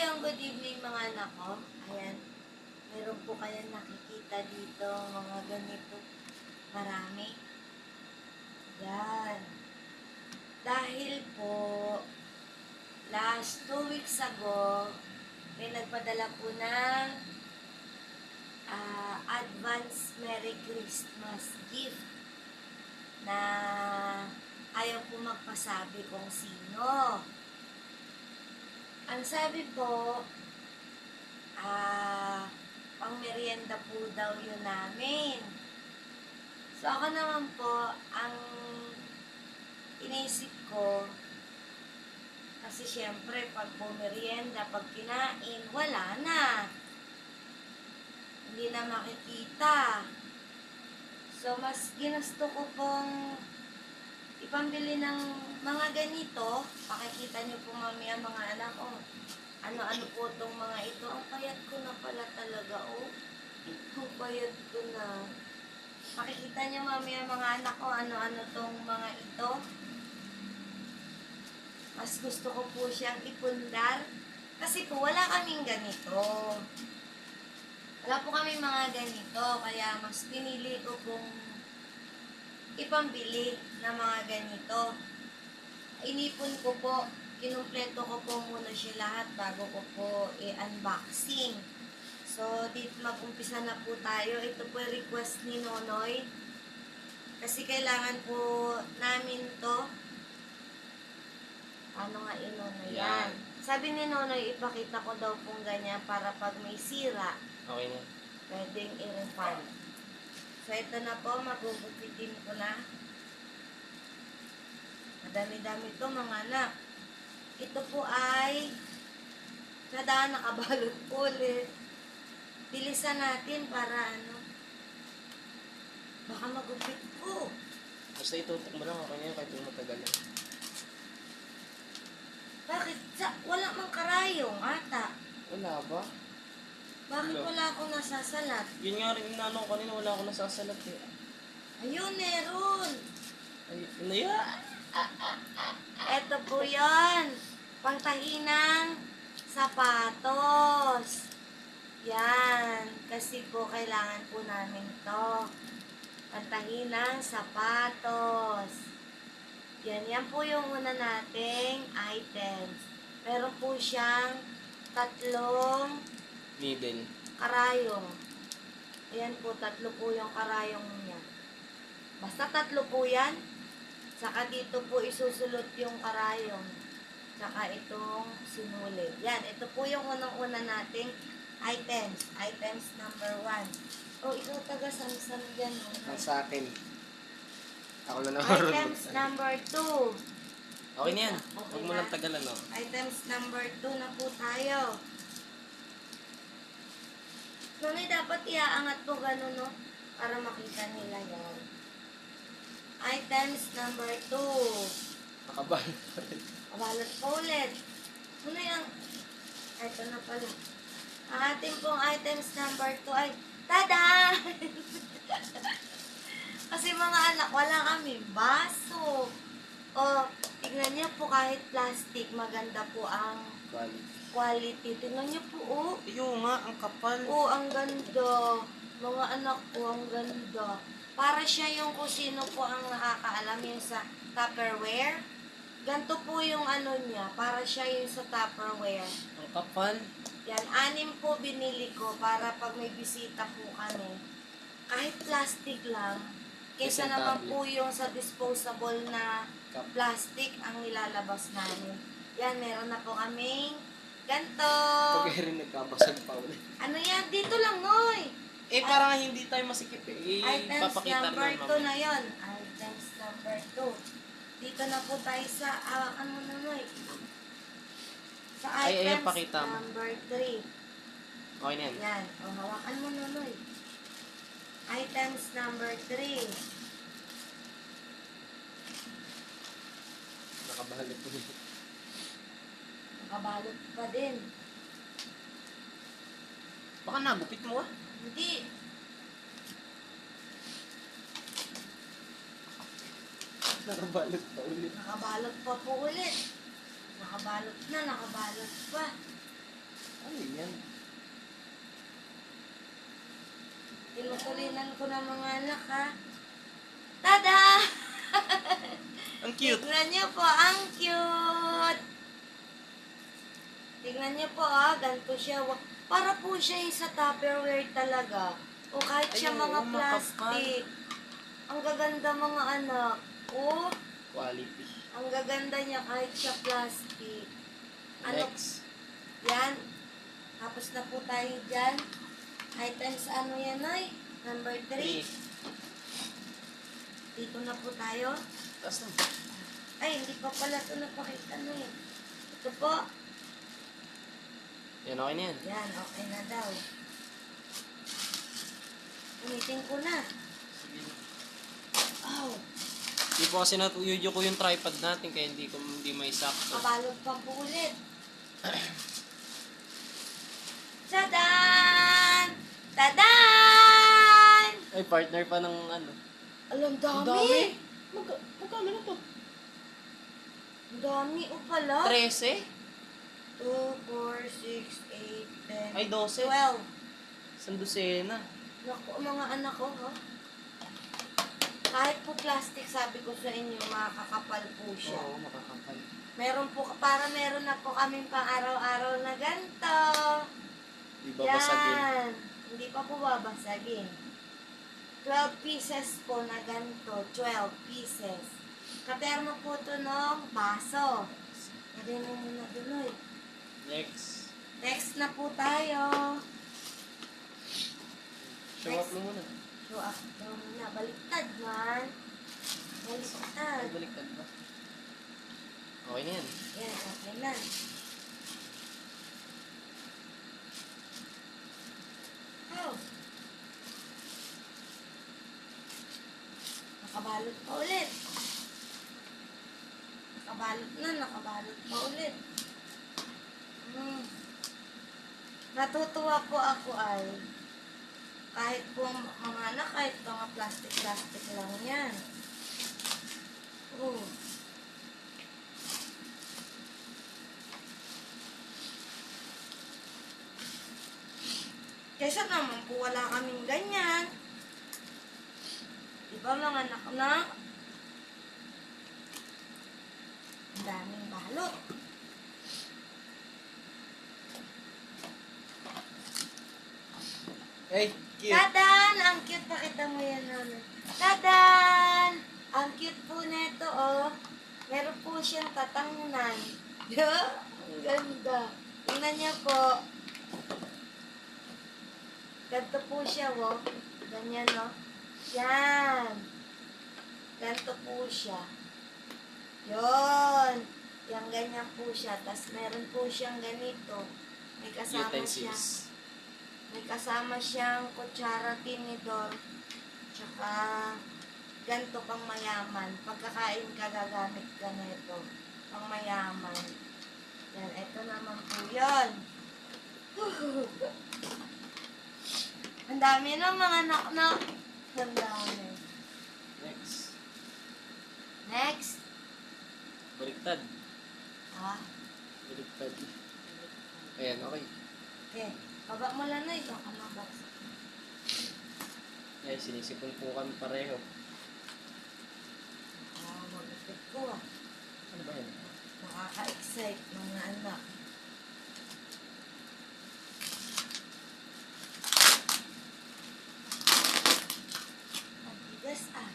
ayun, good evening mga anak ko. Ayan, meron po kayong nakikita dito, mga ganito. Marami. Yan. Dahil po, last 2 weeks ago, may nagpadala po ng advance Merry Christmas gift na ayaw po magpasabi kung sino. Ang sabi po, pang merienda po daw yun namin. So ako naman po, ang inisip ko, kasi syempre pag po merienda, pag kinain, wala na. Hindi na makikita. So mas ginusto ko pong ipambili ng mga ganito. Pakikita niyo po mamaya mga anak ko. Ano-ano po itong mga ito. Ang payat ko na pala talaga, oh. Ang payat ko na. Makikita niyo mamaya mga anak ko, ano-ano itong mga ito. Mas gusto ko po siyang ipundar. Kasi po, wala kaming ganito. Wala po kaming mga ganito. Kaya mas pinili ko pong ipambili ng mga ganito. Inipon ko po. Kinumpleto ko po muna siya lahat bago ko po i-unboxing. So, dito mag-umpisa na po tayo. Ito po yung request ni Nonoy. Kasi kailangan po namin to. Ano nga Nonoy? Yan. Sabi ni Nonoy, ipakita ko daw pong ganyan para pag may sira, okay na. pwedeng i-refund. So, ito na po. Magugupitin ko na. Madami-dami to mga anak. Ito po ay kada nakabalot ulit. Bilisan natin para ano. Baka magupit ko. Basta itutok mo lang, okay na yun kahit yung matagal lang. Bakit? Wala mang karayong ata. Wala ba? Bakit Wala. wala akong nasasalat? Yun nga rin inano ko kanina, wala akong nasasalat eh. Ayun, meron. Ay, ano yan? Ito po yun. Pangtahinang sapatos. Yan. Kasi po kailangan po namin to. Pangtahinang sapatos. Yan po yung una nating items. Meron po siyang 3 Needle. karayong. Ayan po, 3 po yung karayong niya. Basta 3 po yan. Saka dito po isusulot yung karayong. Saka itong sinuli. Yan, ito po yung unang-una nating items. Items number 1. Oh, ikaw taga Samsung dyan. Ang sa akin. Ako na naman. Items number 2. Okay na yan. Okay Huwag mo na? lang tagalan, no? Items number 2 na po tayo. Ngunit dapat iaangat po gano'n, no? Para makita nila yan. Items number 2. Nakabal pa rin. Kabalot po ulit. Ano yan? Ito na pala. Ang ating pong items number 2 ay tada! Kasi mga anak, wala kami baso. O, tignan niyo po kahit plastic, maganda po ang quality. Tignan niyo po, oh. Yung nga, ang kapal. Oh, ang ganda. Mga anak ko, ang ganda. Para siya yung kung sino po ang nakakaalam yung sa Tupperware. Ganto po yung ano niya. Para siya yung sa Tupperware. Ang kapal. Yan, 6 po binili ko para pag may bisita po kami. Kahit plastic lang. Kaysa naman po yung sa disposable na plastic ang nilalabas namin. Yan, meron na po kaming ganto. Pag rin nagkabasag pa ulit. Ano yan? Dito lang, Noy. Eh, parang hindi tayo masikip eh. Items Papakita number rin 2 na yon. Items number 2. Dito na po tayo sa, ano na, Noy? Sa Ay, items pakita mo. number 3. Okay na yan. Yan. O, hawakan mo na, Noy. Items number 3. Nakabahalit po. Nakabalot pa din. Baka nagupit mo ah. Hindi. Nakabalot pa ulit. Nakabalot pa po ulit. Nakabalot na, nakabalot pa. Ano yan? Tinutulinan ko ng mga anak, ha? Tada! Ang cute. Tignan niyo po, ang cute! Tignan niyo po, ganito siya. Para po siya yung sa Tupperware talaga. O kahit siya Ay, mga oo, plastic. Ang gaganda mga anak. Oh, Quality. ang gaganda niya kahit siya plastic. Ano, Next. yan. Tapos na po tayo dyan. Items ano yan, ay? Number 3. 3. Dito na po tayo. Taas na. Ay, hindi pa pala ito napakita na eh. Ito po. Yan, okay na yan. Yan, okay na daw. Umitin ko na. Sige. Oh, Hindi po kasi natuyod ko yung tripod natin kaya hindi may sakto. kabalog pa po ulit. Tadan! Tadan! Ay, partner pa ng ano. Alam, Ang dami. Magkano na to? Ang dami o pala. 13? 2, 4, 6, 8, 10, Ay, 12. 12. Isang dosena. Naku, mga anak ko, ha? Kahit po plastic, sabi ko sa inyo, makakapal po siya. Oo, makakapal. Meron po, meron na po kaming pang araw-araw na ganito. Di babasagin. Yan. Hindi pa po babasagin. 12 pieces po na ganito. 12 pieces. Katermo po ito ng baso. Lagay mo muna duloy. Next. Next na po tayo. Show up mo muna. So, daw muna. Baliktad man. Baliktad. Ay, baliktad ba? Okay na yan. Yan, okay na. Oh. Nakabalot pa ulit. Nakabalot pa ulit. Natutuwa po ako ay kahit po mga anak, kahit mga plastic lang yan. Oh. Kaysa naman po wala kaming ganyan. Diba mga anak na? Ang daming balot. Hey, cute. Tadan! Ang cute. Pakita mo yan namin. Tadan! Ang cute po nito, oh. Meron po siyang tatangnan. Ang ganda. Tingnan niyo po. Ganto po siya, oh. Ganyan, oh. Yan. Ganto po siya. Yon. Yang ganyan po siya. Tapos meron po siyang ganito. May kasama siya. Utensils. May kasama siyang kutsara, tinidor, tsaka ganito pang mayaman. Pagkakain ka, gagamit ka nito. Pang mayaman. Yan, ito naman po yun. Ang dami ng mga nak-nak. Ang dami. Next. Next. Baliktad. Ah, Baliktad. Ayan, okay. okay. Baba mo lang na ito. Baka mabasa. Ay, sinisipon po kami pareho. Magupit ko ah. Ano ba yan? Nakaka-excite mga anak. Matigas ah.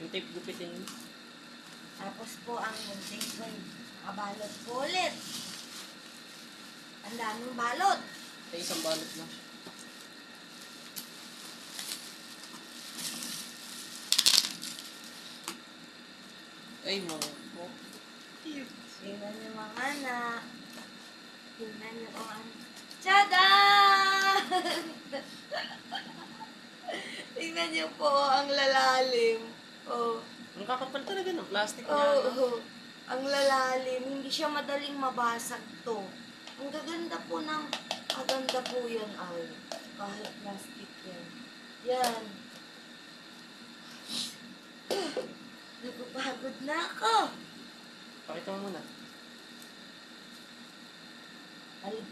Yung tape gupitin. Tapos po ang munting ko, nakabalot po ulit. Ang daming balot. Ay, isang balot na. Ay, mga po. Cute. Tingnan niyo mga anak. Tingnan niyo mga anak. Tada! Tingnan niyo po ang lalalim. Oh. Ang kakapal talaga ng plastic niya. Oh, no? oh. Ang lalalim. Hindi siya madaling mabasag to. Ang gaganda po ng maganda po yan ay. Kahit plastic yan. Yan. Napapagod na ako. Pakita mo muna. Balik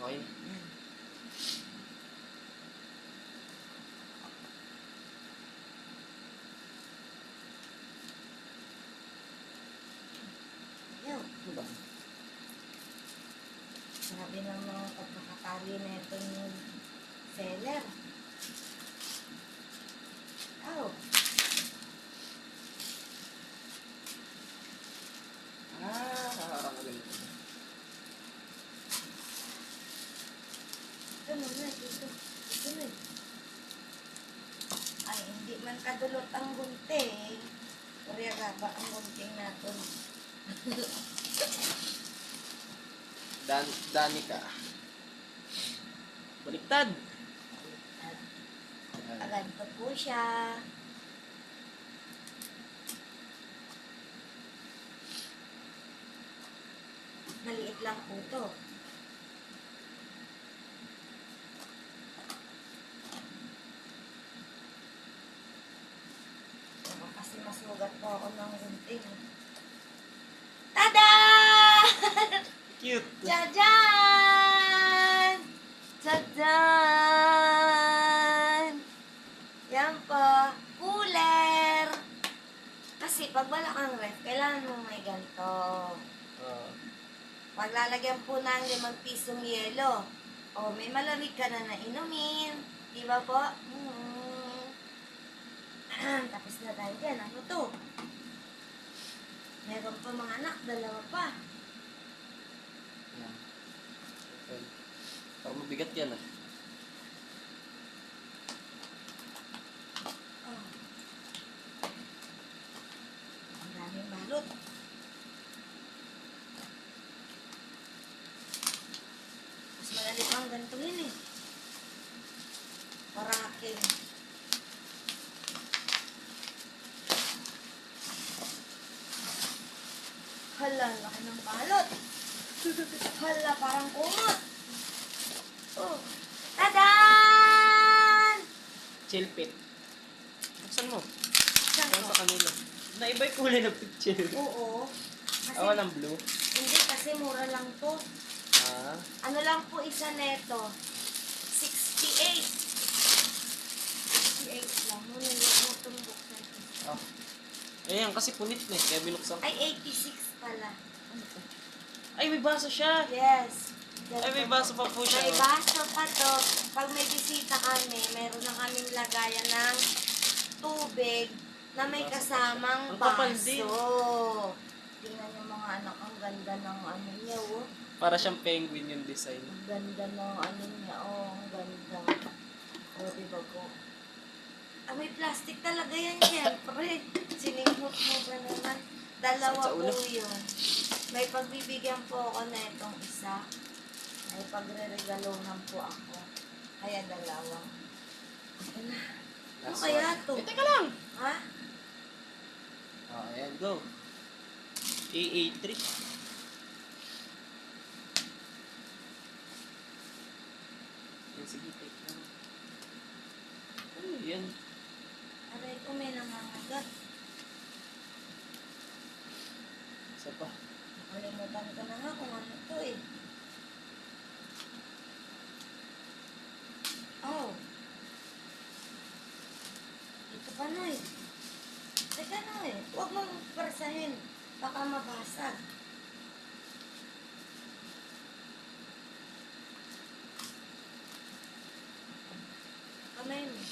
Okay. Yun. Ano ba? Sabi ng mga pagkakatali na ito yung seller. Oh. Nakakagaling. Ito muna, dito. Ito na. Ay, hindi man kadulot ang gunting. Kuriyaraba ang gunting natin. Danica. Baliktad. At ganito po siya. Maliit lang po to. Kasi masugat po ako ng gunting. Tada! Cute. Jajan! Jajan! Yan po. Cooler! Kasi pag wala kang ref, kailangan mo may ganito. Maglalagyan po ng 5 pisong yelo. O, may malamig ka na na inumin. Di ba po? Tapos na tayo dyan. Ano to? Meron pa mga anak. 2 pa. Yan. Okay. Parang mabigat yan ah. Oh. Ang daming balot. Mas malali pang ganito yun eh. Paraking. Hala, laki ng balot. Hala, parang kumot. Oh. Tadan! Chilpit. Buksan mo. Saan Saan ko? sa kanila? Naiba yung kulay ng picture. Oo. Kasi, Walang blue. hindi, kasi mura lang to. Ah. Ano lang po isa neto? 68. 68 lang. Muna yung itong buksan ko. Ah. Ayan, kasi punit na eh. Kaya binuksan ko. Ay, 86 pala. Ay, may baso siya. Yes. Ay, may baso pa po siya. May baso pa to. Pag may bisita kami, meron na kaming lagayan ng tubig na may Baso pa kasamang siya. Ang kapal din. baso. Tingnan yung mga anak, ang ganda ng ano niya, oh. Para siyang penguin yung design. Ang ganda ng ano niya, oh, ang ganda. Oh, diba po? Ah, may plastic talaga yan, syempre. Siningkot mo ba naman? 2 Sa po ulo? yun. May pagbibigyan po ako na itong isa. May pagre-regaluhan po ako. Kaya 2. Ito na. Ano Last kaya one. to? Eh, teka lang. Ha? Oh, ayan, go. AA3. Yan, sige, take lang. Ano yan? Aray ko, may nangangagat. Isa pa. Nakalimutan ko na nga kung ano to eh. Oh. Ito pa na eh. Teka na eh. Huwag mong persahin. Baka mabasag. Kamay mo.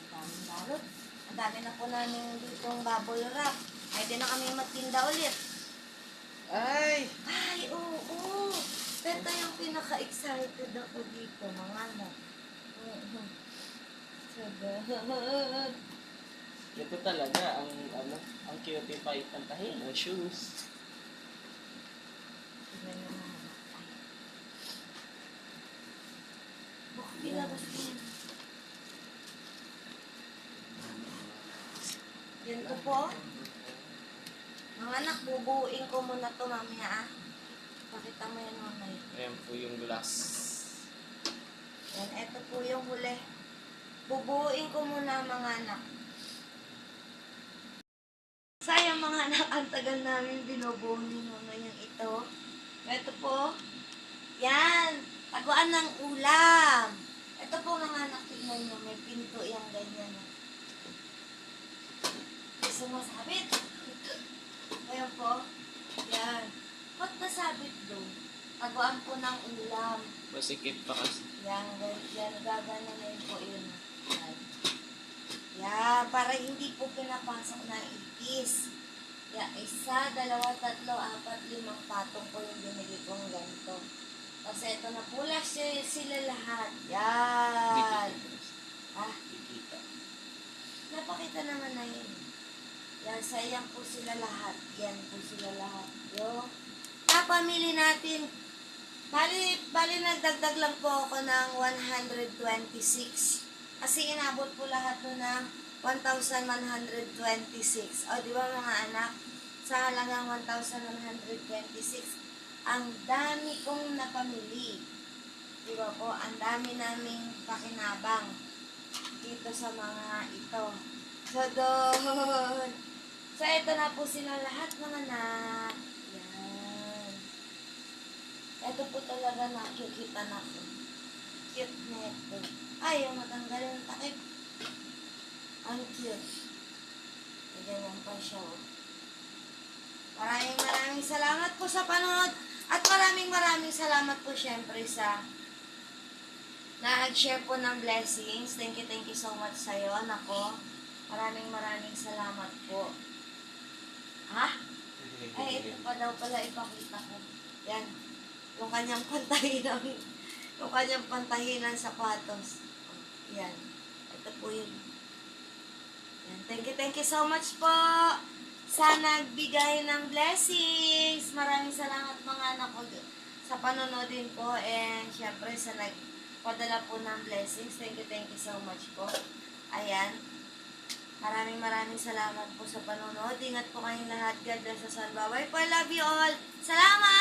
Ang daming balot. Ang dami na po namin ditong bubble wrap. Pwede na kami magtinda ulit. Ay! Ay, oo. Ito yung pinaka-excited ako dito, mga anak. Sagad. Ito talaga ang ano, ang cutie pie pantahin o shoes. Tignan nyo mga anak. Ay. Baka ilabas ko yun. Ganito po. Mga anak, bubuuin ko muna to mamaya ah. Pakita mo yan mamaya. Ayan po yung glass. Yan, eto po yung huli. Bubuuin ko muna mga anak. Sayang mga anak, ang tagal namin binubuo ni Nono yung ito. Ito po. Yan. Taguan ng ulam. Ito po mga anak, tignan nyo. May pinto yung ganyan. Sumasabit. Ayan po. Yan. Ba't nasabit doon? Taguan po ng ulam. Masikip pa kasi. Yan, yan, gagananin po yun. Yan. Yan, para hindi po pinapasok na ipis. Yan, 1, 2, 3, 4, 5 patong po yung binili kong ganito. Kasi ito na po sila lahat. Yan. Ah, Dikita. napakita naman na yun. Yan, sayang po sila lahat. Yan po sila lahat. Yo. Pamili natin. Bali nagdagdag lang po ako ng 126. Kasi inabot po lahat nun ng 1,126. O, di ba mga anak? Sa halagang 1,126. Ang dami kong napamili. Di ba po? Ang dami naming pakinabang dito sa mga ito. So, doon. So, ito na po sila lahat mga anak. Yan. Ito po talaga nakikita na po. Cute na ito. Ay, yung matanggal yung takip. Ang cute. Ganyan pa siya. Oh. Maraming salamat po sa panonood. At maraming salamat po syempre sa nag-share po ng blessings. Thank you so much sa'yo, anak ko. Maraming salamat po. Ha? Ay, ito pa daw pala ipakita ko. Yan. Yung kanyang pantahinan. Yung kanyang pantahinan sapatos. Yan. Ito po yun. Yan. Thank you so much po sa nagbigay ng blessings. Maraming salamat mga anak ko sa panonood din po. And syempre sa nagpadala po ng blessings. Thank you so much po. Ayan. Maraming salamat po sa panonood. Ingat po kayong lahat. God bless us all. Bye-bye po. I love you all. Salamat!